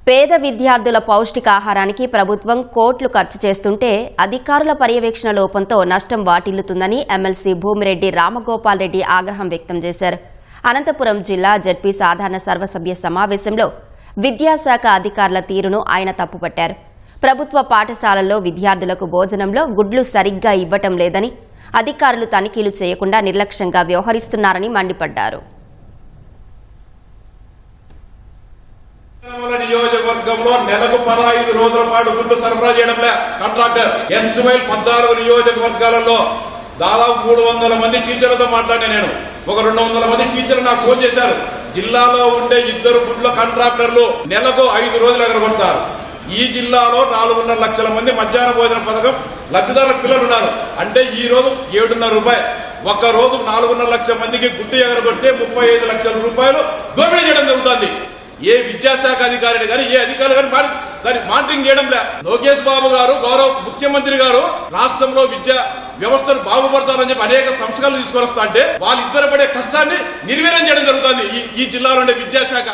పేద విద్యార్థుల పౌష్టికాహారానికి ప్రభుత్వం కోట్లు ఖర్చు చేస్తుంటే అధికారుల పర్యవేక్షణ లోపంతో నష్టం వాటిల్లుతుందని ఎమ్మెల్సీ భూమిరెడ్డి రామగోపాల్ రెడ్డి ఆగ్రహం వ్యక్తం చేశారు. అనంతపురం జిల్లా జడ్పీ సాధారణ సర్వసభ్య సమావేశంలో విద్యాశాఖ అధికారుల తీరును ఆయన తప్పుపట్టారు. ప్రభుత్వ పాఠశాలల్లో విద్యార్థులకు భోజనంలో గుడ్లు సరిగ్గా ఇవ్వటం లేదని, అధికారులు తనిఖీలు చేయకుండా నిర్లక్ష్యంగా వ్యవహరిస్తున్నారని మండిపడ్డారు. నియోజకవర్గంలో నెలకు 15 రోజుల పాటు గుడ్లు సరఫరా చేయడంలే కాంట్రాక్టర్. ఎస్టిమైల్ 14 నియోజకవర్గాలలో దాదాపు 300 మంది టీచర్లతో మాట్లాడినా నేను. ఒక 200 మంది టీచర్లు నాకు ఫోన్ చేశారు. జిల్లాలో ఉండే 2 గుడ్ల కాంట్రాక్టర్లు నెలకు 5 రోజులు ఎగరగొడతారు. ఈ జిల్లాలో 4.5 లక్షల మంది మధ్యాహ్న భోజన పథకం లబ్ధిదారుల పిల్లలు ఉన్నారు. అంటే ఈ రోజు 7.5 రూపాయలు, ఒక్క రోజు 4.5 లక్షల మందికి గుడ్డు ఎగరగొట్టే 35 లక్షల రూపాయలు దోపిడీ చేయడం జరుగుతుంది. ఏ విద్యాశాఖ అధికారిని కానీ ఏ అధికారులు కానీ దాన్ని మానిటరింగ్ చేయడం లే. లోకేష్ బాబు గారు గౌరవ ముఖ్యమంత్రి గారు రాష్ట్రంలో విద్యా వ్యవస్థను బాగుపడతారని చెప్పి అనేక సంస్కరణలు తీసుకొస్తా అంటే వాళ్ళిద్దరు పడే కష్టాన్ని నిర్వీర్యం చేయడం జరుగుతుంది ఈ జిల్లాలో ఉండే విద్యాశాఖ.